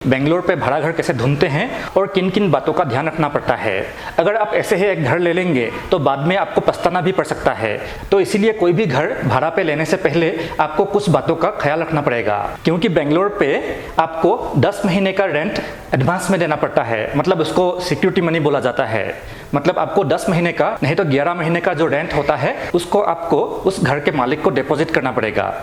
बेंगलोर पे भाड़ा घर कैसे ढूंढते हैं और किन किन बातों का ध्यान रखना पड़ता है। अगर आप ऐसे ही एक घर ले लेंगे तो बाद में आपको पछताना भी पड़ सकता है। तो इसीलिए कोई भी घर भाड़ा पे लेने से पहले आपको कुछ बातों का ख्याल रखना पड़ेगा, क्योंकि बेंगलोर पे आपको 10 महीने का रेंट एडवांस में देना पड़ता है। मतलब उसको सिक्योरिटी मनी बोला जाता है। मतलब आपको 10 महीने का नहीं तो 11 महीने का जो रेंट होता है उसको आपको उस घर के मालिक को डिपॉजिट करना पड़ेगा,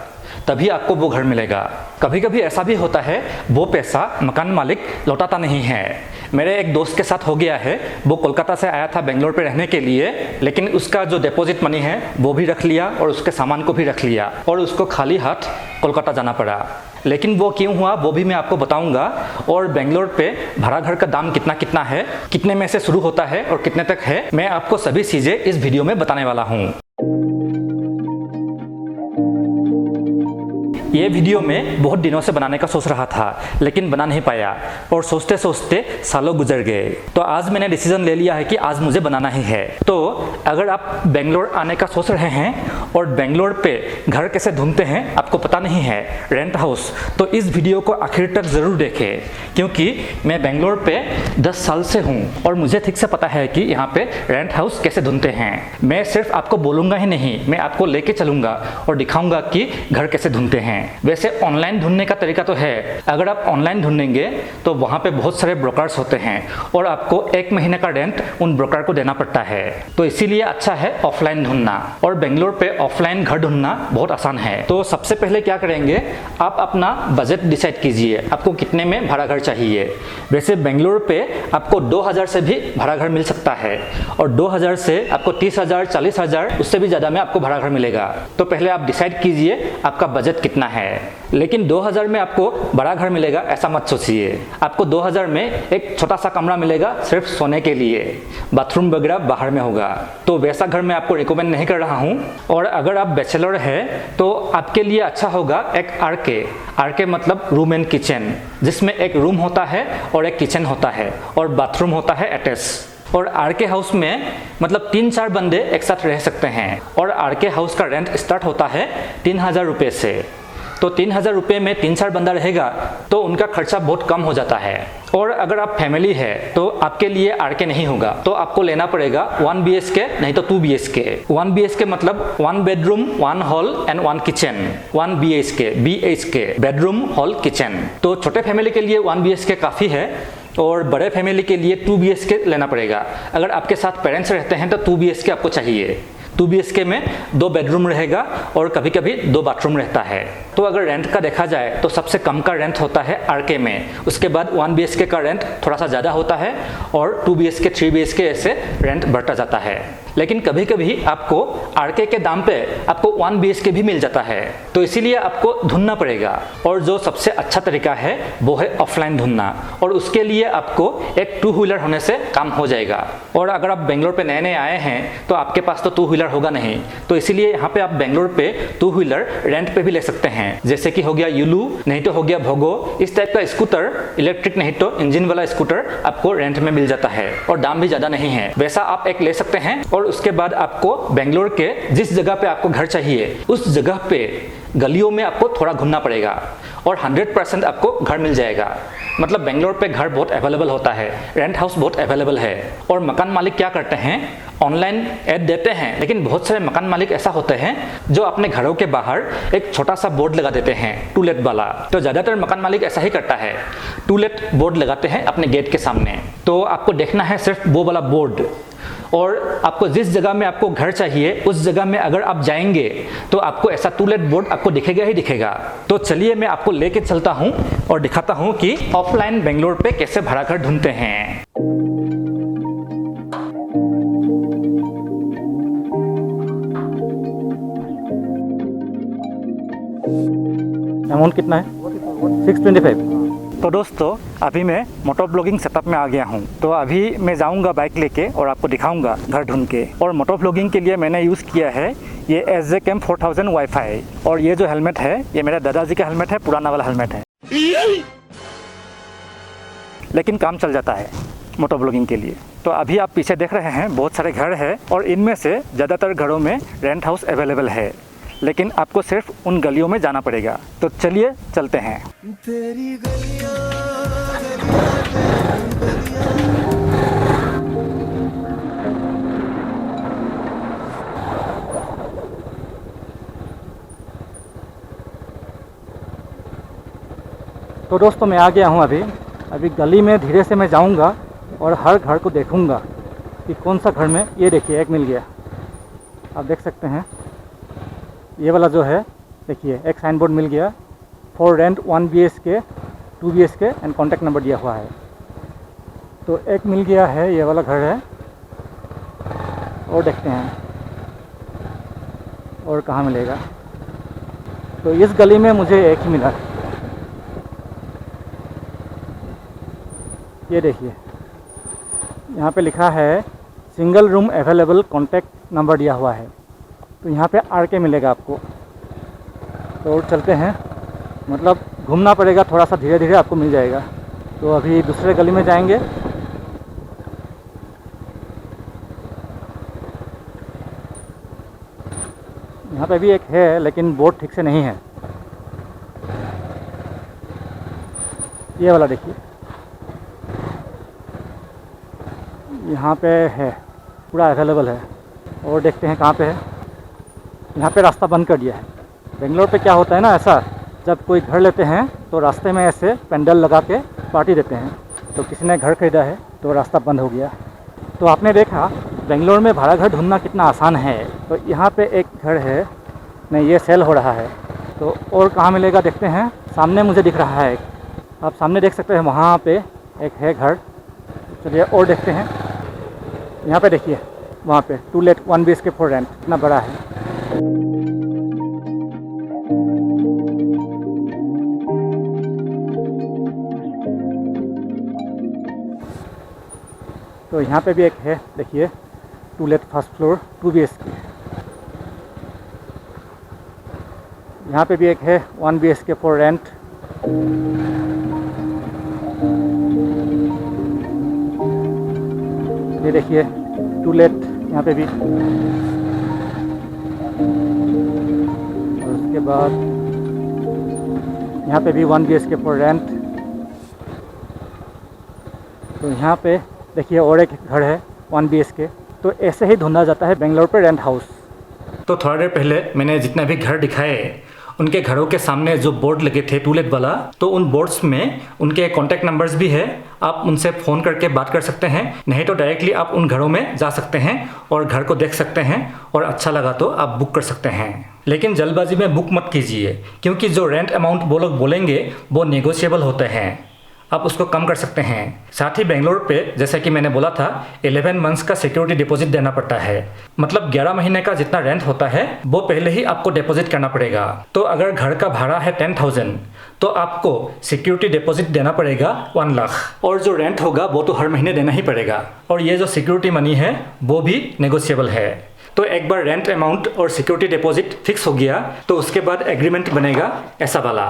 तभी आपको वो घर मिलेगा। कभी कभी ऐसा भी होता है वो पैसा मकान मालिक लौटाता नहीं है। मेरे एक दोस्त के साथ हो गया है। वो कोलकाता से आया था बेंगलोर पे रहने के लिए, लेकिन उसका जो डिपॉजिट मनी है वो भी रख लिया और उसके सामान को भी रख लिया और उसको खाली हाथ कोलकाता जाना पड़ा। लेकिन वो क्यों हुआ वो भी मैं आपको बताऊंगा। और बेंगलोर पे भाड़ा घर का दाम कितना कितना है, कितने में से शुरू होता है और कितने तक है, मैं आपको सभी चीज़ें इस वीडियो में बताने वाला हूँ। ये वीडियो मैं बहुत दिनों से बनाने का सोच रहा था, लेकिन बना नहीं पाया और सोचते सोचते सालों गुजर गए। तो आज मैंने डिसीजन ले लिया है कि आज मुझे बनाना ही है। तो अगर आप बेंगलोर आने का सोच रहे हैं और बेंगलोर पे घर कैसे ढूंढते हैं आपको पता नहीं है, रेंट हाउस, तो इस वीडियो को आखिर तक ज़रूर देखें, क्योंकि मैं बेंगलोर पे 10 साल से हूँ और मुझे ठीक से पता है कि यहाँ पे रेंट हाउस कैसे ढूंढते हैं। मैं सिर्फ आपको बोलूँगा ही नहीं, मैं आपको लेके चलूँगा और दिखाऊँगा कि घर कैसे ढूंढते हैं। वैसे ऑनलाइन ढूंढने का तरीका तो है। अगर आप ऑनलाइन ढूंढेंगे तो वहाँ पे बहुत सारे ब्रोकर्स होते हैं और आपको 1 महीने का रेंट उन ब्रोकर को देना पड़ता है। तो इसीलिए अच्छा है ऑफलाइन ढूंढना। और बेंगलोर पे ऑफलाइन घर ढूंढना बहुत आसान है। तो सबसे पहले क्या करेंगे, आप अपना बजट डिसाइड कीजिए, आपको कितने में भाड़ा घर चाहिए। वैसे बेंगलोर पे आपको 2000 से भी भाड़ा घर मिल सकता है और 2000 से आपको 30,000 40,000 उससे भी ज़्यादा में आपको भाड़ा घर मिलेगा। तो पहले आप डिसाइड कीजिए आपका बजट कितना है। लेकिन 2000 में आपको बड़ा घर मिलेगा ऐसा मत सोचिए। आपको 2000 में एक छोटा सा कमरा मिलेगा सिर्फ सोने के लिए, बाथरूम वगैरह बाहर में होगा। तो वैसा घर मैं आपको रिकमेंड नहीं कर रहा हूँ। और अगर आप बैचलर है तो आपके लिए अच्छा होगा एक आरके मतलब रूम एंड किचन, जिसमें एक रूम होता है और एक किचन होता है और बाथरूम होता है अटैच। और आरके हाउस में मतलब 3-4 बंदे एक साथ रह सकते हैं। और आरके हाउस का रेंट स्टार्ट होता है 3000 रुपये से। तो 3000 रुपये में 3-4 बंदा रहेगा तो उनका खर्चा बहुत कम हो जाता है। और अगर आप फैमिली है तो आपके लिए आरके नहीं होगा, तो आपको लेना पड़ेगा 1 BHK नहीं तो 2 BHK। 1 BHK मतलब 1 bedroom 1 hall and 1 kitchen. 1 BHK bedroom hall kitchen. तो छोटे फैमिली के लिए 1 BHK काफ़ी है और बड़े फैमिली के लिए 2 BHK लेना पड़ेगा। अगर आपके साथ पेरेंट्स रहते हैं तो 2 BHK आपको चाहिए। 2 BHK में 2 बेडरूम रहेगा और कभी कभी 2 बाथरूम रहता है। तो अगर रेंट का देखा जाए तो सबसे कम का रेंट होता है आरके में। उसके बाद 1 BHK का रेंट थोड़ा सा ज़्यादा होता है और 2 BHK 3 BHK ऐसे रेंट बढ़ता जाता है। लेकिन कभी कभी आपको आरके के दाम पे आपको 1 BHK भी मिल जाता है। तो इसीलिए आपको ढूंढना पड़ेगा और जो सबसे अच्छा तरीका है वो है ऑफलाइन ढूंढना। और उसके लिए आपको एक 2 व्हीलर होने से काम हो जाएगा। और अगर आप बेंगलोर पे नए नए आए हैं तो आपके पास तो 2 व्हीलर होगा नहीं, तो इसीलिए यहाँ पे आप बेंगलोर पे 2 व्हीलर रेंट पे भी ले सकते हैं। जैसे कि हो गया युलू नहीं तो हो गया भोगो। इस टाइप का स्कूटर, इलेक्ट्रिक नहीं तो इंजन वाला स्कूटर आपको रेंट में मिल जाता है और दाम भी ज़्यादा नहीं है। वैसा आप एक ले सकते हैं। और उसके बाद आपको बेंगलोर के जिस जगह पे आपको घर चाहिए उस जगह पे गलियों में आपको थोड़ा घूमना पड़ेगा और 100% आपको घर मिल जाएगा। मतलब बेंगलोर पे घर बहुत अवेलेबल होता है, रेंट हाउस बहुत अवेलेबल है। और मकान मालिक क्या करते हैं, ऑनलाइन ऐड देते हैं, लेकिन बहुत सारे मकान मालिक ऐसा होते हैं जो अपने घरों के बाहर एक छोटा सा बोर्ड लगा देते हैं, टू लेट वाला। तो ज़्यादातर मकान मालिक ऐसा ही करता है, टू लेट बोर्ड लगाते हैं अपने गेट के सामने। तो आपको देखना है सिर्फ वो वाला बोर्ड। और आपको जिस जगह में आपको घर चाहिए उस जगह में अगर आप जाएंगे तो आपको ऐसा टू लेट बोर्ड आपको दिखेगा ही दिखेगा। तो चलिए मैं आपको लेके चलता हूँ और दिखाता हूँ कि ऑफलाइन बेंगलोर पे कैसे भाड़ा घर ढूंढते हैं। अमाउंट कितना है? 625। तो दोस्तों अभी मैं मोटो ब्लॉगिंग सेटअप में आ गया हूँ। तो अभी मैं जाऊँगा बाइक लेके और आपको दिखाऊंगा घर ढूंढ के। और मोटो ब्लॉगिंग के लिए मैंने यूज़ किया है ये SJCam 4000 वाईफाई। और ये जो हेलमेट है ये मेरा दादाजी का हेलमेट है, पुराना वाला हेलमेट है, लेकिन काम चल जाता है मोटो ब्लॉगिंग के लिए। तो अभी आप पीछे देख रहे हैं बहुत सारे घर हैं और इनमें से ज़्यादातर घरों में रेंट हाउस अवेलेबल है। लेकिन आपको सिर्फ उन गलियों में जाना पड़ेगा। तो चलिए चलते हैं। तेरी गलियां तो दोस्तों मैं आ गया हूँ अभी गली में धीरे से मैं जाऊँगा और हर घर को देखूँगा कि कौन सा घर में, ये देखिए एक मिल गया। आप देख सकते हैं ये वाला जो है, देखिए एक साइन बोर्ड मिल गया, for rent 1 BHK 2 BHK and contact number दिया हुआ है। तो एक मिल गया है, ये वाला घर है। और देखते हैं और कहाँ मिलेगा। तो इस गली में मुझे एक ही मिला। ये देखिए यहाँ पे लिखा है single room available, contact number दिया हुआ है। तो यहाँ पे RK मिलेगा आपको। तो चलते हैं, मतलब घूमना पड़ेगा थोड़ा सा, धीरे धीरे आपको मिल जाएगा। तो अभी दूसरे गली में जाएंगे। यहाँ पे भी एक है लेकिन बोर्ड ठीक से नहीं है। ये वाला देखिए, यहाँ पे है, पूरा अवेलेबल है। और देखते हैं कहाँ पे है। यहाँ पे रास्ता बंद कर दिया है। बेंगलोर पे क्या होता है ना, ऐसा जब कोई घर लेते हैं तो रास्ते में ऐसे पेंडल लगा के पार्टी देते हैं। तो किसी ने घर खरीदा है तो रास्ता बंद हो गया। तो आपने देखा बेंगलोर में भाड़ा घर ढूंढना कितना आसान है। तो यहाँ पे एक घर है, नहीं ये सेल हो रहा है। तो और कहाँ मिलेगा देखते हैं। सामने मुझे दिख रहा है, आप सामने देख सकते हैं, वहाँ पे एक है घर। चलिए और देखते हैं। यहाँ पे देखिए, वहाँ पे 2 let 1 BHK फॉर रेंट, इतना बड़ा है। तो यहाँ पे भी एक है, देखिए 2 let फर्स्ट फ्लोर 2 BHK। यहाँ पे भी एक है 1 BHK फॉर रेंट। ये देखिए 2 let यहाँ पे भी। और उसके बाद यहाँ पे भी 1 BHK फॉर रेंट। तो यहाँ पे देखिए और एक घर है 1 BHK। तो ऐसे ही ढूंढा जाता है बेंगलोर पे रेंट हाउस। तो थोड़ा देर पहले मैंने जितने भी घर दिखाए, उनके घरों के सामने जो बोर्ड लगे थे 2 let वाला, तो उन बोर्ड्स में उनके कॉन्टैक्ट नंबर्स भी है। आप उनसे फ़ोन करके बात कर सकते हैं, नहीं तो डायरेक्टली आप उन घरों में जा सकते हैं और घर को देख सकते हैं, और अच्छा लगा तो आप बुक कर सकते हैं। लेकिन जल्दबाजी में बुक मत कीजिए, क्योंकि जो रेंट अमाउंट वो लोग बोलेंगे वो नेगोशिएबल होते हैं, आप उसको कम कर सकते हैं। साथ ही बेंगलोर पे, जैसा कि मैंने बोला था, 11 मंथ्स का सिक्योरिटी डिपॉजिट देना पड़ता है। मतलब 11 महीने का जितना रेंट होता है वो पहले ही आपको डिपॉजिट करना पड़ेगा। तो अगर घर का भाड़ा है 10,000 तो आपको सिक्योरिटी डिपॉजिट देना पड़ेगा 1 लाख, और जो रेंट होगा वो तो हर महीने देना ही पड़ेगा। और ये जो सिक्योरिटी मनी है वो भी नेगोशिएबल है। तो एक बार रेंट अमाउंट और सिक्योरिटी डिपॉजिट फिक्स हो गया तो उसके बाद एग्रीमेंट बनेगा ऐसा वाला।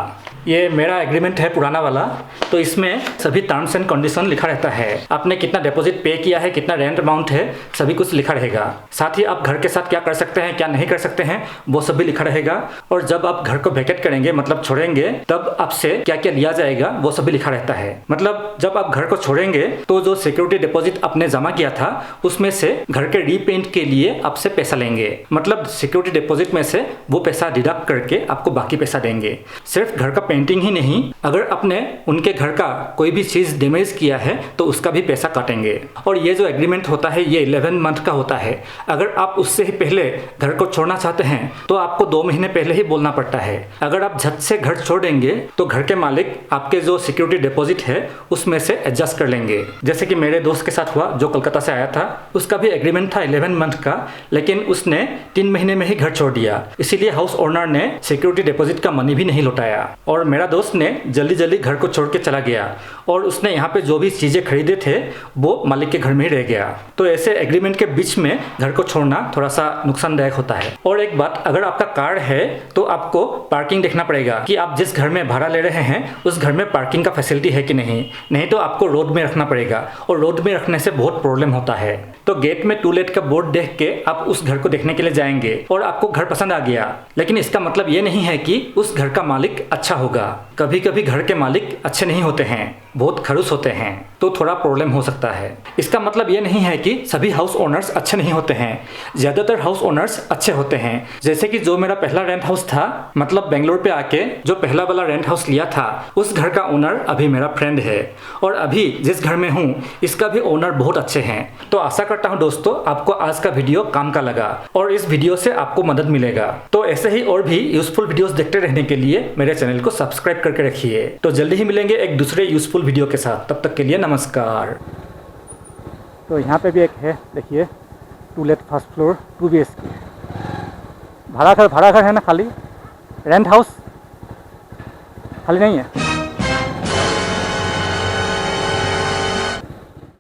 ये मेरा एग्रीमेंट है पुराना वाला। तो इसमें सभी टर्म्स एंड कंडीशन लिखा रहता है। आपने कितना डिपॉजिट पे किया है, कितना रेंट अमाउंट है, सभी कुछ लिखा रहेगा। साथ ही आप घर के साथ क्या कर सकते हैं, क्या नहीं कर सकते हैं, वो सब भी लिखा रहेगा। और जब आप घर को वैकेट करेंगे, मतलब छोड़ेंगे, तब आपसे क्या क्या लिया जाएगा वो सब भी लिखा रहता है। मतलब जब आप घर को छोड़ेंगे तो जो सिक्योरिटी डिपॉजिट आपने जमा किया था उसमें से घर के रीपेंट के लिए आपसे पैसा लेंगे। मतलब सिक्योरिटी डिपॉजिट में से वो पैसा डिडक्ट करके आपको बाकी पैसा देंगे। सिर्फ घर का पेंटिंग ही नहीं, अगर आपने उनके घर का कोई भी चीज डैमेज किया है तो उसका भी पैसा काटेंगे। और ये जो एग्रीमेंट होता है ये 11 मंथ का होता है। अगर आप उससे ही पहले घर को छोड़ना चाहते हैं तो आपको 2 महीने पहले ही बोलना पड़ता है। अगर आप झट से घर छोड़ देंगे तो घर के मालिक आपके जो सिक्योरिटी डिपॉजिट है उसमें से एडजस्ट कर लेंगे। जैसे कि मेरे दोस्त के साथ हुआ जो कोलकाता से आया था, उसका भी एग्रीमेंट था 11 मंथ का, लेकिन उसने 3 महीने में ही घर छोड़ दिया। इसीलिए हाउस ओनर ने सिक्योरिटी डिपॉजिट का मनी भी नहीं लौटाया। और मेरा दोस्त ने जल्दी जल्दी घर को छोड़ के चला गया और उसने यहाँ पे जो भी चीजें खरीदे थे वो मालिक के घर में ही रह गया। तो ऐसे एग्रीमेंट के बीच में घर को छोड़ना थोड़ा सा नुकसानदायक होता है। और एक बात, अगर आपका कार है तो आपको पार्किंग देखना पड़ेगा कि आप जिस घर में भाड़ा ले रहे हैं उस घर में पार्किंग का फैसिलिटी है कि नहीं तो आपको रोड में रखना पड़ेगा, और रोड में रखने से बहुत प्रॉब्लम होता है। तो गेट में 2 let का बोर्ड देख के आप उस घर को देखने के लिए जाएंगे और आपको घर पसंद आ गया, लेकिन इसका मतलब ये नहीं है कि उस घर का मालिक अच्छा होगा। कभी कभी घर के मालिक अच्छे नहीं होते हैं, बहुत खड़ूस होते हैं, तो थोड़ा प्रॉब्लम हो सकता है। इसका मतलब ये नहीं है कि सभी हाउस ओनर्स अच्छे नहीं होते हैं, ज़्यादातर हाउस ओनर्स अच्छे होते हैं। जैसे कि जो मेरा पहला रेंट हाउस था, मतलब बेंगलोर पे आके जो पहला वाला रेंट हाउस लिया था, उस घर का ओनर अभी मेरा फ्रेंड है और अभी जिस घर में हूँ इसका भी ओनर बहुत अच्छे हैं। तो आशा करता हूँ दोस्तों आपको आज का वीडियो काम का लगा और इस वीडियो से आपको मदद मिलेगा। तो ऐसे ही और भी यूजफुल वीडियोस देखते रहने के लिए मेरे चैनल को सब्सक्राइब करके रखिए। तो जल्दी ही मिलेंगे एक दूसरे यूजफुल वीडियो के साथ, तब तक के लिए नमस्कार। तो यहाँ पे भी एक है, देखिए 2 लेट फर्स्ट फ्लोर 2 BHK भाड़ा घर है ना, खाली रेंट हाउस खाली नहीं है।